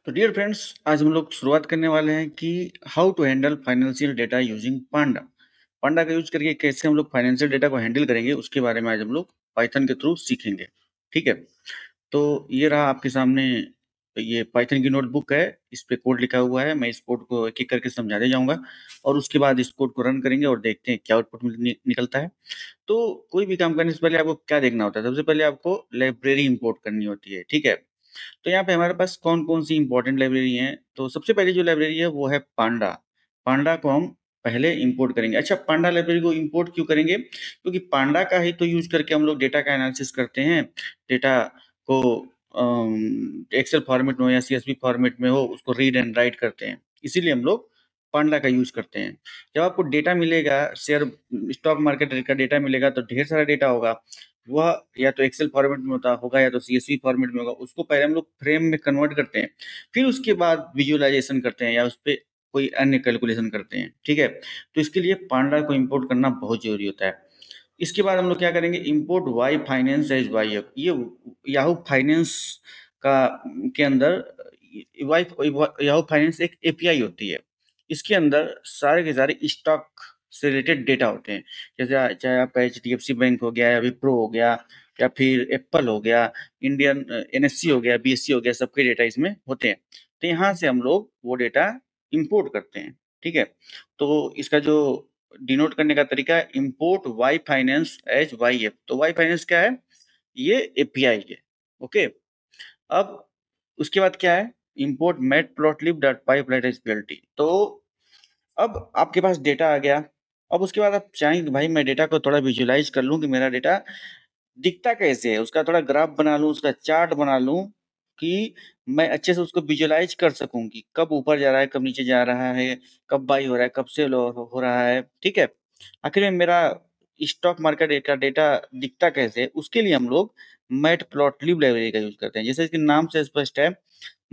तो dear friends, आज हम लोग शुरुआत करने वाले हैं कि how to handle financial data using panda. Panda का यूज करके कैसे हम लोग फाइनेंशियल डेटा को हैंडल करेंगे उसके बारे में आज हम लोग पाइथन के थ्रू सीखेंगे। ठीक है, तो ये रहा आपके सामने, ये पाइथन की नोटबुक है। इस पे कोड लिखा हुआ है। मैं इस कोड को एक एक करके समझाते जाऊंगा और उसके बाद इस कोड को रन करेंगे और देखते हैं क्या आउटपुट निकलता है। तो कोई भी काम करने से पहले आपको क्या देखना होता है? सबसे पहले आपको लाइब्रेरी इंपोर्ट करनी होती है। ठीक है, तो यहाँ पे हमारे पास कौन-कौन सी इंपॉर्टेंट लाइब्रेरी हैं, तो सबसे पहली जो लाइब्रेरी है वो है पांडा। पांडा को हम पहले इंपोर्ट करेंगे। अच्छा, पांडा लाइब्रेरी को इंपोर्ट क्यों करेंगे? क्योंकि पांडा का ही तो यूज़ करके हम लोग डेटा का एनालिसिस करते हैं। डेटा को एक्सेल फॉर्मेट में हो या सीएसवी फॉर्मेट में हो, उसको रीड एंड राइट करते हैं। इसीलिए हम लोग पांडा का यूज़ करते हैं। जब आपको डेटा मिलेगा, शेयर स्टॉक मार्केट का डेटा मिलेगा तो ढेर सारा डेटा होगा। वह या तो एक्सेल फॉर्मेट में होता होगा या तो सीएसवी फॉर्मेट में होगा। उसको पहले हम लोग फ्रेम में कन्वर्ट करते हैं, फिर उसके बाद विजुअलाइजेशन करते हैं या उस पे कोई अन्य कैलकुलेशन करते हैं। ठीक है, तो इसके लिए पांडा को इंपोर्ट करना बहुत जरूरी होता है। इसके बाद हम लोग क्या करेंगे? Import y finance as y f. ये याहू फाइनेंस का के अंदर वाई याहू फाइनेंस एक एपीआई होती है। इसके अंदर सारे के सारे स्टॉक से रिलेटेड डेटा होते हैं। जैसे चाहे आपका एचडीएफसी बैंक हो गया या विप्रो हो गया या फिर एप्पल हो गया, इंडियन एनएससी हो गया, बीएससी हो गया, सबके डेटा इसमें होते हैं। तो यहाँ से हम लोग वो डेटा इंपोर्ट करते हैं। ठीक है, तो इसका जो डिनोट करने का तरीका है, import y finance as y f. तो वाई फाइनेंस क्या है? ये एपीआई है। ओके, अब उसके बाद क्या है? Import matplotlib dot pyplot as PLT. तो अब आपके पास डेटा आ गया। अब उसके बाद आप चाहेंगे भाई मैं डेटा को थोड़ा विजुअलाइज कर लूं कि मेरा डेटा दिखता कैसे है, उसका थोड़ा ग्राफ बना लूं, उसका चार्ट बना लूं कि मैं अच्छे से उसको विजुअलाइज कर सकूं कि कब ऊपर जा रहा है, कब नीचे जा रहा है, कब बाई हो रहा है, कब सेल हो रहा है। ठीक है, आखिर में मेरा स्टॉक मार्केट का डेटा दिखता कैसे है, उसके लिए हम लोग मैट प्लॉटलिब लाइब्रेरी का यूज करते हैं। जैसे इसके नाम से स्पष्ट है,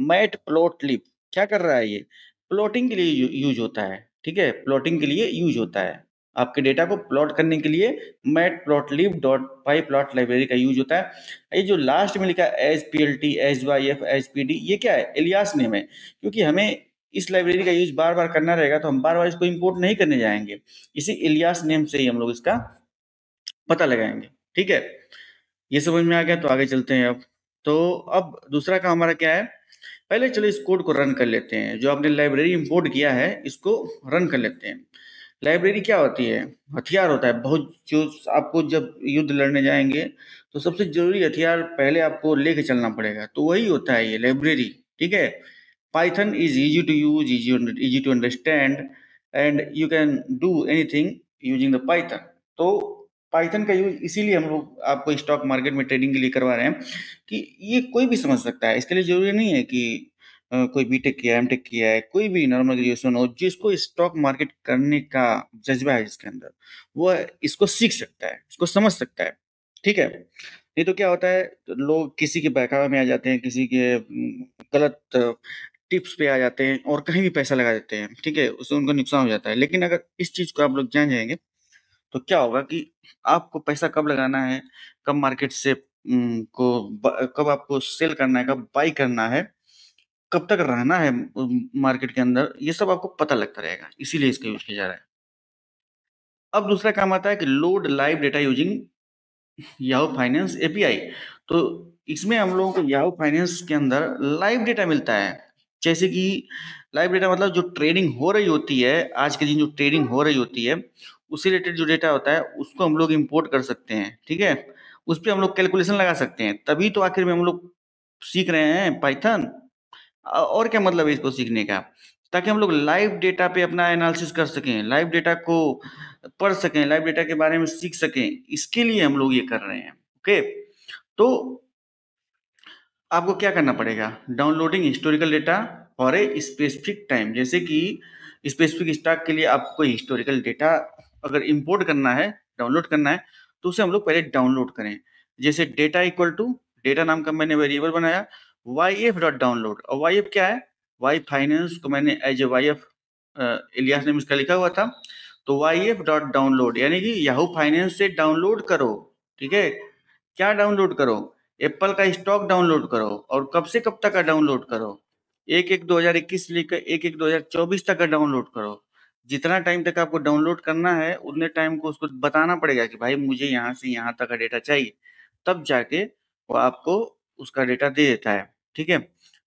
मैट प्लॉटलिब क्या कर रहा है? ये प्लॉटिंग के लिए यूज होता है। ठीक है, प्लॉटिंग के लिए यूज होता है। आपके डेटा को प्लॉट करने के लिए matplotlib dot pyplot library का यूज होता है। ये जो लास्ट में लिखा है H P L T, H Y F, H P D, ये क्या है? एलियास नेम है। क्योंकि हमें इस लाइब्रेरी का यूज बार बार करना रहेगा तो हम बार बार इसको इंपोर्ट नहीं करने जाएंगे। इसी एलियास नेम से ही हम लोग इसका पता लगाएंगे। ठीक है, ये समझ में आ गया? तो आगे चलते हैं अब। तो अब दूसरा काम हमारा क्या है? पहले चलो इस कोड को रन कर लेते हैं। जो आपने लाइब्रेरी इंपोर्ट किया है इसको रन कर लेते हैं। लाइब्रेरी क्या होती है? हथियार होता है बहुत। जो आपको जब युद्ध लड़ने जाएंगे तो सबसे जरूरी हथियार पहले आपको लेके चलना पड़ेगा, तो वही होता है ये लाइब्रेरी। ठीक है, Python is easy to use, easy to understand and you can do anything using the Python. तो पाइथन का यूज इसीलिए हम लोग आपको स्टॉक मार्केट में ट्रेडिंग के लिए करवा रहे हैं कि ये कोई भी समझ सकता है। इसके लिए जरूरी नहीं है कि कोई बीटेक किया है, एमटेक किया है, कोई भी नॉर्मल ग्रेजुएशन हो, जिसको स्टॉक मार्केट करने का जज्बा है जिसके अंदर, वो इसको सीख सकता है, इसको समझ सकता है। ठीक है, नहीं तो क्या होता है, लोग किसी के बहकावे में आ जाते हैं, किसी के गलत टिप्स पे आ जाते हैं और कहीं भी पैसा लगा देते हैं। ठीक है, उससे उनको नुकसान हो जाता है। लेकिन अगर इस चीज को आप लोग जान जाएंगे तो क्या होगा कि आपको पैसा कब लगाना है, कब मार्केट से कब आपको सेल करना है, कब बाई करना है, कब तक रहना है मार्केट के अंदर, ये सब आपको पता लगता रहेगा। इसीलिए इसका यूज किया जा रहा है। अब दूसरा काम आता है कि load live data using Yahoo finance API. तो इसमें हम लोगों को याहू फाइनेंस के अंदर लाइव डेटा मिलता है। जैसे कि लाइव डेटा मतलब जो ट्रेडिंग हो रही होती है, आज के दिन जो ट्रेडिंग हो रही होती है उससे रिलेटेड जो डेटा होता है उसको हम लोग इंपोर्ट कर सकते हैं। ठीक है, उस पर हम लोग कैलकुलेशन लगा सकते हैं। तभी तो आखिर में हम लोग सीख रहे हैं पाइथन। और क्या मतलब है इसको सीखने का? ताकि हम लोग लाइव डेटा पे अपना एनालिसिस कर सकें, लाइव डेटा को पढ़ सकें, लाइव डेटा के बारे में सीख सकें। इसके लिए हम लोग ये कर रहे हैं। ओके, तो आपको क्या करना पड़ेगा? Downloading historical data for a specific time. जैसे कि स्पेसिफिक स्टॉक के लिए आपको हिस्टोरिकल डेटा अगर इंपोर्ट करना है, डाउनलोड करना है, तो उसे हम लोग पहले डाउनलोड करें। जैसे डेटा इक्वल टू डेटा नाम का मैंने वेरिएबल बनाया, वाई एफ डॉट डाउनलोड। और वाई एफ क्या है? वाई फाइनेंस को मैंने as a Y F alias ने इसका लिखा हुआ था। तो वाई एफ डॉट डाउनलोड यानी कि याहू फाइनेंस से डाउनलोड करो। ठीक है, क्या डाउनलोड करो? एप्पल का स्टॉक डाउनलोड करो। और कब से कब तक का डाउनलोड करो? 1/1/2021 से लेकर 1/1/2024 तक का डाउनलोड करो। जितना टाइम तक आपको डाउनलोड करना है उतने टाइम को उसको बताना पड़ेगा कि भाई मुझे यहाँ से यहाँ तक का डेटा चाहिए, तब जाके वो आपको उसका डेटा दे देता है। ठीक है,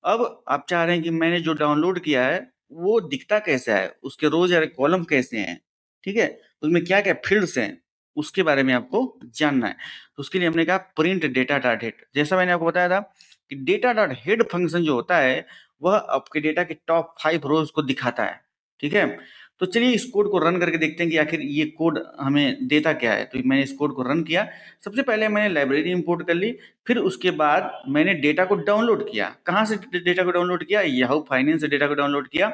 अब आप चाह रहे हैं कि मैंने जो डाउनलोड किया है वो दिखता कैसा है, उसके रोज या कॉलम कैसे हैं, ठीक है, उसमें क्या क्या फील्ड्स हैं, उसके बारे में आपको जानना है। तो उसके लिए हमने कहा प्रिंट डेटा डॉट हेड। जैसा मैंने आपको बताया था कि डेटा डॉट हेड फंक्शन जो होता है वह आपके डेटा के टॉप 5 रोज को दिखाता है। ठीक है, तो चलिए इस कोड को रन करके देखते हैं कि आखिर ये कोड हमें देता क्या है। तो मैंने इस कोड को रन किया। सबसे पहले मैंने लाइब्रेरी इंपोर्ट कर ली, फिर उसके बाद मैंने डेटा को डाउनलोड किया। कहाँ से डेटा को डाउनलोड किया? याहू फाइनेंस से डेटा को डाउनलोड किया।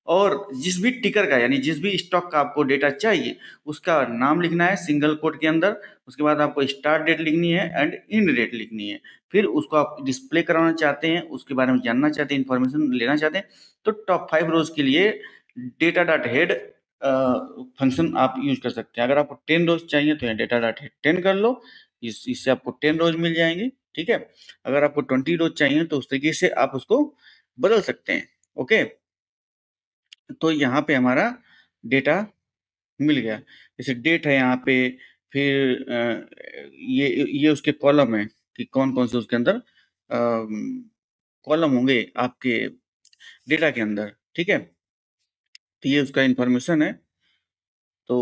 और जिस भी टिकर का यानी जिस भी स्टॉक का आपको डेटा चाहिए उसका नाम लिखना है सिंगल कोट के अंदर। उसके बाद आपको स्टार्ट डेट लिखनी है एंड एंड डेट लिखनी है। फिर उसको आप डिस्प्ले कराना चाहते हैं, उसके बारे में जानना चाहते हैं, इंफॉर्मेशन लेना चाहते हैं, तो टॉप 5 रोज के लिए डेटा डॉट हेड फंक्शन आप यूज कर सकते हैं। अगर आपको 10 रोज चाहिए तो डेटा डॉट हेड 10 कर लो, इससे आपको 10 रोज मिल जाएंगे। ठीक है, अगर आपको 20 रोज चाहिए तो उस तरीके से आप उसको बदल सकते हैं। ओके, तो यहाँ पे हमारा डेटा मिल गया। जैसे डेट है यहाँ पे, फिर ये उसके कॉलम है कि कौन कौन से उसके अंदर कॉलम होंगे आपके डेटा के अंदर। ठीक है, तो ये उसका इंफॉर्मेशन है। तो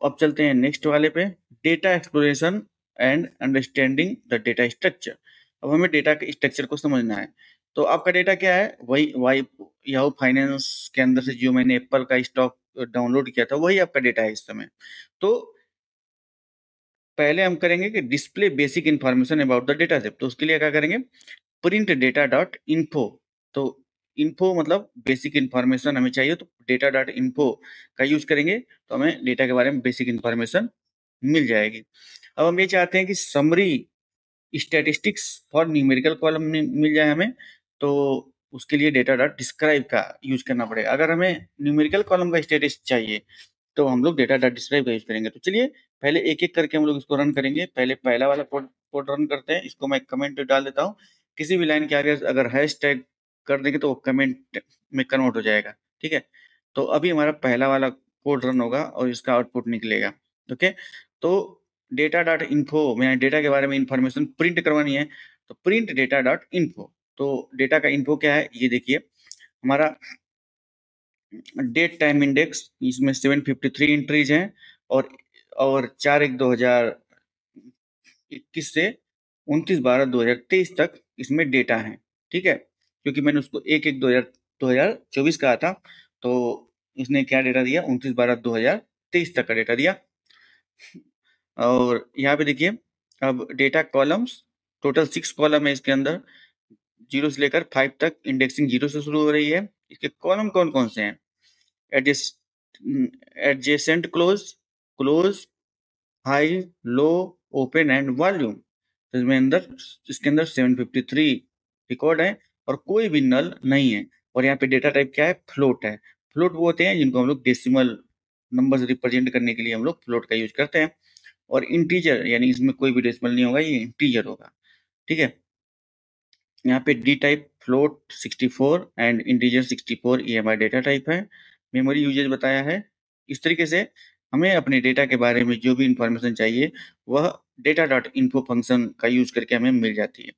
अब चलते हैं नेक्स्ट वाले पे, data exploration and understanding the data structure. अब हमें डेटा के स्ट्रक्चर को समझना है। तो आपका डेटा क्या है? वही वही याहू फाइनेंस के अंदर से जो मैंने एप्पल का स्टॉक डाउनलोड किया था वही आपका डेटा है इस समय। तो पहले हम करेंगे कि display basic information about the data set. तो उसके लिए क्या करेंगे? Print data dot info. तो इन्फो मतलब बेसिक इंफॉर्मेशन हमें चाहिए, तो डेटा डॉट इन्फो का यूज करेंगे तो हमें डेटा के बारे में बेसिक इंफॉर्मेशन मिल जाएगी। अब हम ये चाहते हैं कि summary statistics for numerical column मिल जाए हमें, तो उसके लिए डेटा डॉट डिस्क्राइब का यूज करना पड़ेगा। अगर हमें न्यूमेरिकल कॉलम का स्टेटस चाहिए तो हम लोग डेटा डॉट डिस्क्राइब का यूज करेंगे। तो चलिए पहले एक एक करके हम लोग इसको रन करेंगे। पहले पहला वाला कोड कोड रन करते हैं। इसको मैं कमेंट डाल देता हूँ। किसी भी लाइन के आगे अगर हैश टैग कर देंगे तो वो कमेंट में कन्वर्ट हो जाएगा। ठीक है, तो अभी हमारा पहला वाला कोड रन होगा और इसका आउटपुट निकलेगा। ओके, तो डेटा डॉट इन्फो में डेटा के बारे में इंफॉर्मेशन प्रिंट करवानी है, तो प्रिंट डेटा डॉट इन्फो। तो डेटा का इन्फो क्या है ये देखिए, हमारा डेट टाइम इंडेक्स इसमें 753 एंट्रीज हैं और 4/1/2021 से 29/12/2023 तक इसमें डेटा है। ठीक है, क्योंकि मैंने उसको 1/1/2024 कहा था, तो इसने क्या डेटा दिया? 29/12/2023 तक का डेटा दिया। और यहाँ पे देखिए, अब डेटा कॉलम्स टोटल 6 कॉलम है इसके अंदर, 0 से लेकर 5 तक। इंडेक्सिंग 0 से शुरू हो रही है। इसके कॉलम कौन कौन से हैं? Adjacent close, close, high, low, open and volume. तो इसमें अंदर इसके अंदर 753 रिकॉर्ड है और कोई भी नल नहीं है। और यहाँ पे डेटा टाइप क्या है? फ्लोट है। फ्लोट वो होते हैं जिनको हम लोग डेसिमल नंबर से रिप्रेजेंट करने के लिए हम लोग फ्लोट का यूज करते हैं। और इंटीजर यानी इसमें कोई भी डेसिमल नहीं होगा, ये इंटीजर होगा। ठीक है, यहाँ पे D type float 64 and integer 64 ये हमारा डेटा टाइप है। मेमोरी यूजेज बताया है। इस तरीके से हमें अपने डेटा के बारे में जो भी इंफॉर्मेशन चाहिए वह डेटा डॉट इन्फो फंक्शन का यूज करके हमें मिल जाती है।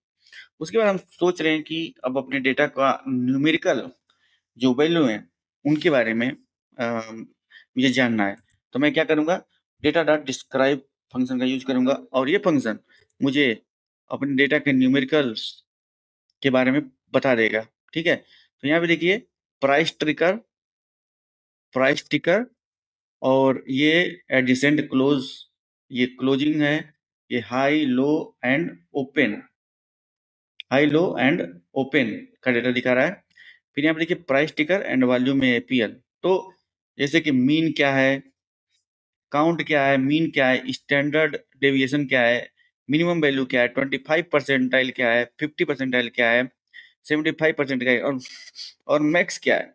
उसके बाद हम सोच रहे हैं कि अब अपने डेटा का न्यूमेरिकल जो वैल्यू है उनके बारे में मुझे जानना है। तो मैं क्या करूँगा? डेटा डॉट डिस्क्राइब फंक्शन का यूज करूँगा और ये फंक्शन मुझे अपने डेटा के न्यूमेरिकल्स के बारे में बता देगा। ठीक है, तो यहाँ पे देखिए प्राइस ट्रिकर, प्राइस टिकर, और ये एडजेसेंट क्लोज, ये क्लोजिंग है, ये high low and open, high low and open का डेटा दिखा रहा है। फिर यहाँ पे देखिए प्राइस टिकर एंड वॉल्यूम में एपीएल। तो जैसे कि मीन क्या है, काउंट क्या है, मीन क्या है, स्टैंडर्ड डेविएशन क्या है, मिनिमम वैल्यू क्या है, 25 परसेंटाइल क्या है, 50 परसेंटाइल क्या है, 75% क्या है, और मैक्स क्या है।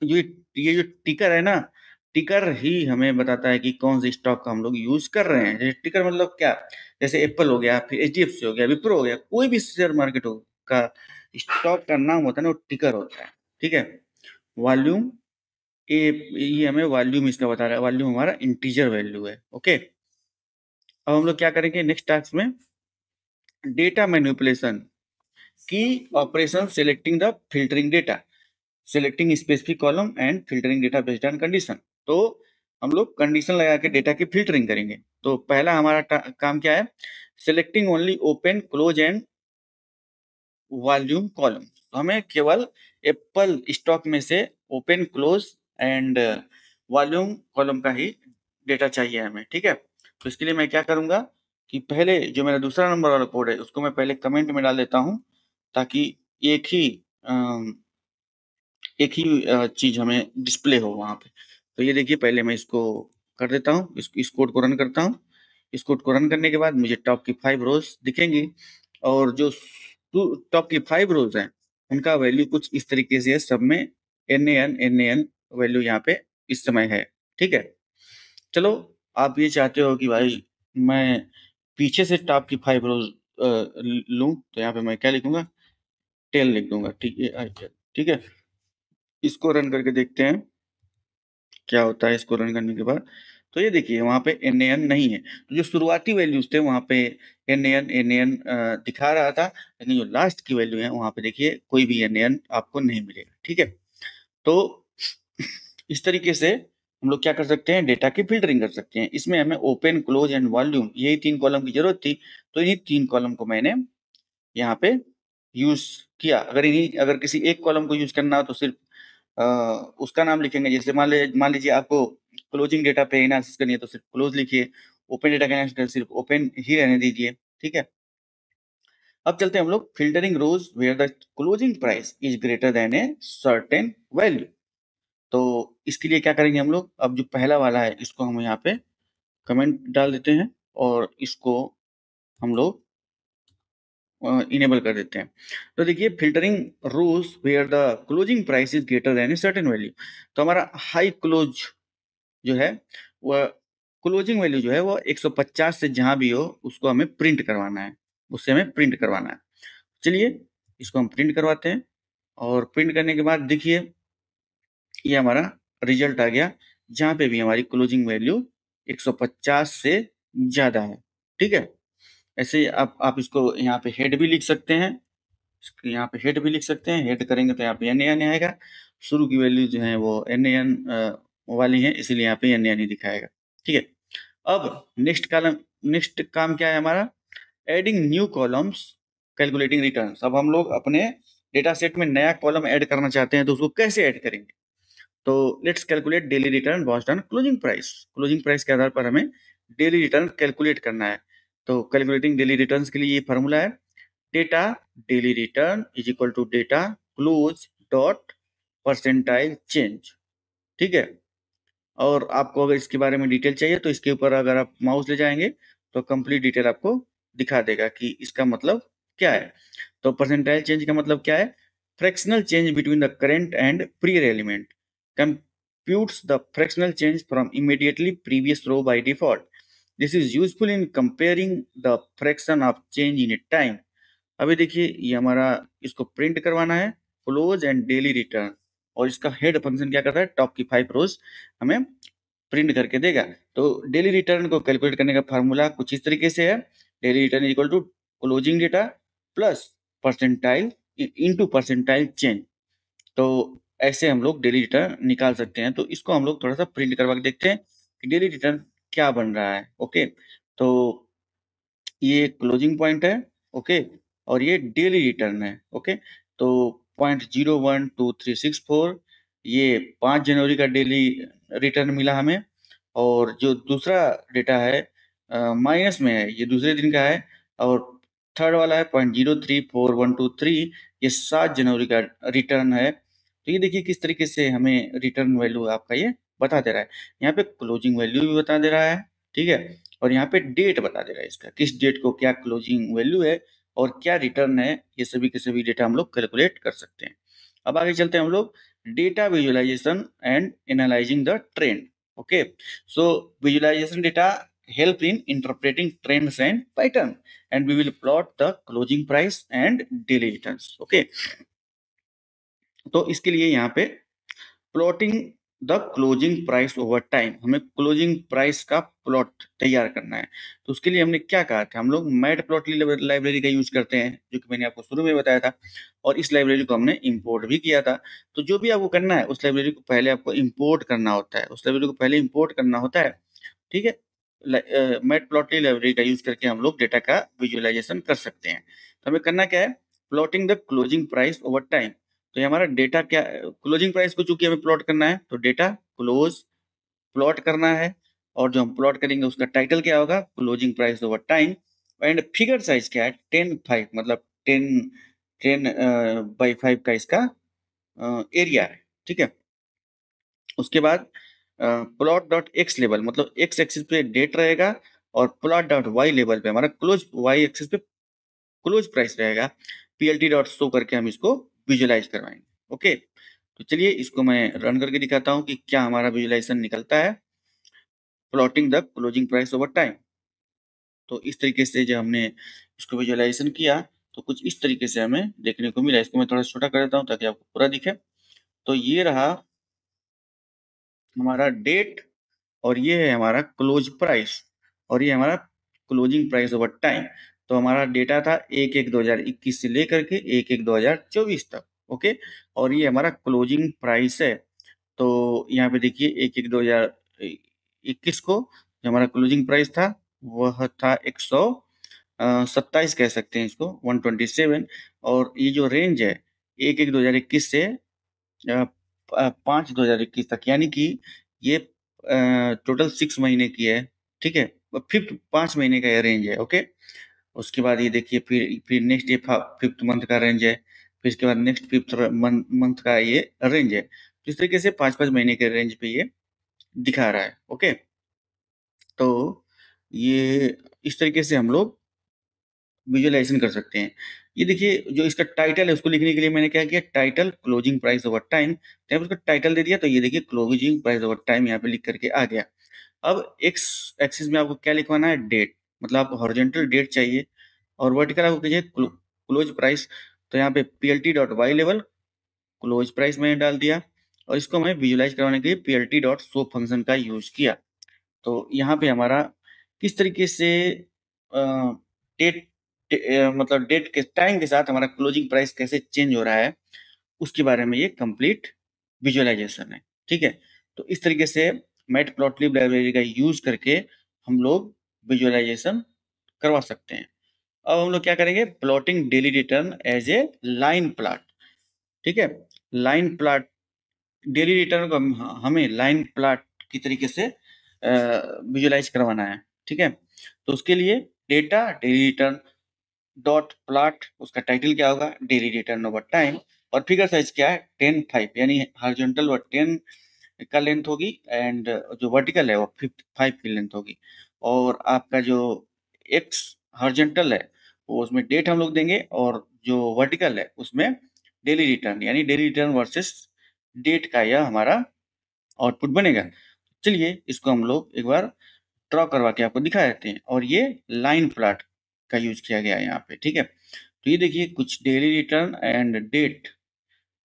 ये ये जो टिकर है ना, टिकर ही हमें बताता है कि कौन से स्टॉक का हम लोग यूज कर रहे हैं। जैसे टिकर मतलब क्या? जैसे एप्पल हो गया, फिर एचडीएफसी हो गया, विप्रो हो गया, कोई भी शेयर मार्केट हो का स्टॉक का नाम होता है ना, वो टिकर होता है, ठीक है। वॉल्यूम ये हमें वॉल्यूम इसका बता रहा है, वॉल्यूम हमारा इंटीजर वैल्यू है, ओके। अब हम लोग क्या करेंगे नेक्स्ट टास्क में, डेटा मैनिपुलेशन की operation selecting the filtering data, selecting specific column and filtering data based on condition. तो हम लोग कंडीशन लगा के डेटा की फिल्टरिंग करेंगे। तो पहला हमारा काम क्या है, selecting only open close and volume column. तो हमें केवल एप्पल स्टॉक में से open close and volume column का ही डेटा चाहिए हमें, ठीक है। तो इसके लिए मैं क्या करूंगा कि पहले जो मेरा दूसरा नंबर वाला कोड है उसको मैं पहले कमेंट में डाल देता हूं, ताकि एक ही चीज हमें डिस्प्ले हो वहां पे। तो ये देखिए, पहले मैं इसको कर देता हूँ, इस कोड को रन करता हूँ। इस कोड को रन करने के बाद मुझे टॉप की 5 रोज दिखेंगी, और जो टॉप की 5 रोज हैं उनका वैल्यू कुछ इस तरीके से है, सब में NaN वैल्यू यहाँ पे इस समय है, ठीक है। चलो, आप ये चाहते हो कि भाई मैं पीछे से टॉप की 5 रोज लूं, तो यहाँ पे मैं क्या लिखूंगा, 10 लिख दूंगा, ठीक है। इसको रन करके देखते हैं क्या होता है इसको रन करने के बाद। तो ये देखिए, वहां पे NaN नहीं है, तो जो शुरुआती वैल्यूज थे वहां पे NaN दिखा रहा था, लेकिन जो लास्ट की वैल्यू है वहां पे देखिए कोई भी NaN आपको नहीं मिलेगा, ठीक है। तो इस तरीके से हम लोग क्या कर सकते हैं, डेटा की फिल्टरिंग कर सकते हैं। इसमें हमें ओपन क्लोज एंड वॉल्यूम यही 3 कॉलम की जरूरत थी, तो इन्हीं 3 कॉलम को मैंने यहाँ पे यूज किया। अगर किसी एक कॉलम को यूज करना हो तो सिर्फ अ, उसका नाम लिखेंगे। जैसे मान लीजिए आपको क्लोजिंग डेटा पे एनालिसिस करनी है तो सिर्फ क्लोज लिखिए, ओपन डेटा का एनालिसिस सिर्फ ओपन ही रहने दीजिए, ठीक है। अब चलते हैं हम लोग filtering rows where the closing price is greater than a certain value. तो इसके लिए क्या करेंगे हम लोग, अब जो पहला वाला है इसको हम यहाँ पे कमेंट डाल देते हैं, और इसको हम लोग इनेबल कर देते हैं। तो देखिए, filtering rows where the closing price is greater than a certain value. तो हमारा हाई क्लोज जो है, वह क्लोजिंग वैल्यू जो है वो 150 से जहां भी हो उसको हमें प्रिंट करवाना है, उससे हमें प्रिंट करवाना है। चलिए, इसको हम प्रिंट करवाते हैं, और प्रिंट करने के बाद देखिए ये हमारा रिजल्ट आ गया, जहां पे भी हमारी क्लोजिंग वैल्यू 150 से ज्यादा है, ठीक है। ऐसे ही आप इसको यहाँ पे हेड भी लिख सकते हैं, यहाँ पे हेड भी लिख सकते हैं। हेड करेंगे तो यहाँ पे NaN आएगा, शुरू की वैल्यू जो है वो NaN वाली है, इसीलिए यहाँ पे NaN ही दिखाएगा, ठीक है। अब नेक्स्ट काम क्या है हमारा, adding new columns calculating returns. अब हम लोग अपने डेटा सेट में नया कॉलम ऐड करना चाहते हैं, तो उसको कैसे ऐड करेंगे। तो let's calculate daily return based on closing price. Closing price के आधार पर हमें डेली रिटर्न कैलकुलेट करना है। तो कैलकुलेटिंग डेली रिटर्न्स के लिए ये फॉर्मूला है, data daily return is equal to data close dot percentile change, ठीक है। और आपको अगर इसके बारे में डिटेल चाहिए तो इसके ऊपर अगर आप माउस ले जाएंगे तो कंप्लीट डिटेल आपको दिखा देगा कि इसका मतलब क्या है। तो परसेंटाइल चेंज का मतलब क्या है, fractional change between the current and prior element, computes the fractional change from immediately previous row by default. This is useful in comparing the fraction of change in a time. अभी देखिए ये हमारा, इसको print करवाना है close and daily return, और इसका head function क्या करता है, टॉप की 5 रोज हमें प्रिंट करके देगा। तो डेली रिटर्न को कैलकुलेट करने का फार्मूला कुछ इस तरीके से है, daily return is equal to closing data plus percentile into percentile change. तो ऐसे हम लोग डेली रिटर्न निकाल सकते हैं। तो इसको हम लोग थोड़ा सा प्रिंट करवा के देखते हैं कि डेली रिटर्न क्या बन रहा है, ओके। तो ये क्लोजिंग पॉइंट है, ओके, और ये डेली रिटर्न है, ओके। तो 0.012364 ये 5 जनवरी का डेली रिटर्न मिला हमें, और जो दूसरा डेटा है माइनस में है, ये दूसरे दिन का है, और थर्ड वाला है 0.034123, ये 7 जनवरी का रिटर्न है। तो ये देखिए किस तरीके से हमें रिटर्न वैल्यू आपका ये बता दे रहा है। यहाँ पे क्लोजिंग वैल्यू भी बता दे रहा है, ठीक है, और यहाँ पे डेट बता दे रहा है, इसका किस डेट को क्या क्लोजिंग वैल्यू है और क्या रिटर्न है, ये सभी के सभी डेटा हम लोग कैलकुलेट कर सकते हैं। अब आगे चलते हैं हम लोग, data visualisation and analysing the trend, okay. So visualisation data help in interpreting trends and pattern, and we will plot the closing price and daily returns. Okay, तो इसके लिए यहाँ पे plotting the closing price over time, हमें closing price का plot तैयार करना है। तो उसके लिए हमने क्या कहा था, हम लोग मैट प्लॉटली लाइब्रेरी का यूज करते हैं, जो कि मैंने आपको शुरू में बताया था, और इस लाइब्रेरी को हमने इंपोर्ट भी किया था। तो जो भी आपको करना है, उस लाइब्रेरी को पहले आपको इंपोर्ट करना होता है, उस लाइब्रेरी को पहले इंपोर्ट करना होता है। ठीक है, मैट प्लॉटली लाइब्रेरी का यूज करके हम लोग डेटा का विजुअलाइजेशन कर सकते हैं। तो हमें करना क्या है, plotting the closing price over time. तो ये हमारा डेटा क्या, क्लोजिंग प्राइस को चूंकि हमें प्लॉट करना है, तो डेटा क्लोज प्लॉट करना है, और जो हम प्लॉट करेंगे उसका टाइटल क्या होगा, closing price over time. And figure size क्या है, 10/5, मतलब 10/5 का इसका एरिया है। ठीक है, उसके बाद प्लॉट डॉट एक्स लेवल, मतलब एक्स एक्सिस पे डेट रहेगा, और प्लॉट डॉट वाई लेवल पे हमारा क्लोज, वाई एक्सिस पे क्लोज प्राइस रहेगा। पीएलटी डॉट शो करके हम इसको विजुअलाइज करवाएंगे। ओके, तो चलिए इसको मैं रन करके दिखाता हूँ कि क्या हमारा विजुअलाइजेशन निकलता है, plotting the closing price over time. तो इस तरीके से जब हमने इसको विजुअलाइजेशन किया, तो कुछ इस तरीके से हमें देखने को मिला। इसको मैं थोड़ा छोटा कर देता हूँ ताकि आपको पूरा दिखे। तो ये रहा हमारा डेट, और ये है हमारा क्लोज प्राइस, और ये हमारा क्लोजिंग प्राइस ओवर टाइम। तो हमारा डेटा था 1/1/2021 से लेकर के 1/1/2024 तक। ओके, और ये हमारा क्लोजिंग प्राइस है। तो यहाँ पे देखिए 1/1/2021 को जो हमारा क्लोजिंग प्राइस था, वह था 127 कह सकते हैं इसको, 127। और ये जो रेंज है 1/1/2021 से 5/2021 तक, यानी कि ये टोटल 6 महीने की है। ठीक है, फिफ्थ 5 महीने का ये रेंज है। ओके, उसके बाद ये देखिए फिर नेक्स्ट ये फिफ्थ मंथ का रेंज है, फिर इसके बाद नेक्स्ट फिफ्थ मंथ का ये रेंज है। तो इस तरीके से 5-5 महीने के रेंज पे ये दिखा रहा है। ओके, तो ये इस तरीके से हम लोग विजुअलाइजेशन कर सकते हैं। ये देखिए जो इसका टाइटल है, उसको लिखने के लिए मैंने क्या किया, title closing price over time, जब उसका टाइटल दे दिया, तो ये देखिए क्लोजिंग प्राइस ओवर टाइम यहाँ पे लिख करके आ गया। अब एक्स एक्सिस में आपको क्या लिखवाना है, डेट, मतलब आपको हॉरिजॉन्टल डेट चाहिए, और वर्टिकल आपको कीजिए क्लोज प्राइस। तो यहाँ पे पीएलटी डॉट वाई लेवल क्लोज प्राइस मैंने डाल दिया, और इसको मैं विजुलाइज करवाने के लिए पीएलटी डॉट शो फंक्शन का यूज किया। तो यहाँ पे हमारा किस तरीके से डेट, मतलब डेट के टाइम के साथ हमारा क्लोजिंग प्राइस कैसे चेंज हो रहा है, उसके बारे में ये कंप्लीट विजुअलाइजेशन है। ठीक है, तो इस तरीके से मैटप्लॉटलिब लाइब्रेरी का यूज करके हम लोग विजुअलाइजेशन करवा सकते हैं। अब हम लोग क्या करेंगे, plotting daily return as a line plot. ठीक है, लाइन प्लॉट, डेली रिटर्न को हमें लाइन प्लॉट की तरीके से विजुअलाइज करवाना है। ठीक है, तो उसके लिए data daily return dot plot, उसका टाइटल क्या होगा, डेली रिटर्न ओवर टाइम, और फिगर साइज क्या है 10/5, यानी हॉरिजॉन्टल वो 10 का लेंथ होगी, एंड जो वर्टिकल है वो 5 की लेंथ होगी। और आपका जो एक्स हॉरिजॉन्टल है, वो उसमें डेट हम लोग देंगे, और जो वर्टिकल है उसमें डेली रिटर्न, यानी डेली रिटर्न वर्सेस डेट का यह हमारा आउटपुट बनेगा। चलिए इसको हम लोग एक बार ड्रॉ करवा के आपको दिखा देते हैं, और ये लाइन प्लॉट का यूज किया गया है यहाँ पे। ठीक है, तो ये देखिए कुछ daily return and date,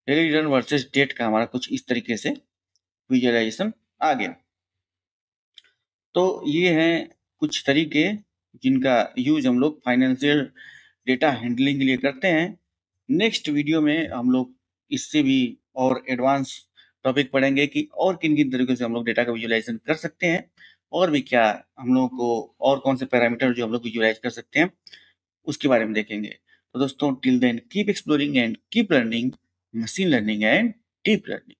daily return versus date का हमारा कुछ इस तरीके से विजुअलाइजेशन आ गया। तो ये हैं कुछ तरीके जिनका यूज हम लोग फाइनेंशियल डेटा हैंडलिंग के लिए करते हैं। नेक्स्ट वीडियो में हम लोग इससे भी और एडवांस टॉपिक पढ़ेंगे कि और किन किन तरीके से हम लोग डेटा का विजुअलाइजेशन कर सकते हैं, और भी क्या हम लोगों को और कौन से पैरामीटर जो हम लोग विजुअलाइज कर सकते हैं, उसके बारे में देखेंगे। तो दोस्तों till then keep exploring and keep learning machine learning and deep learning.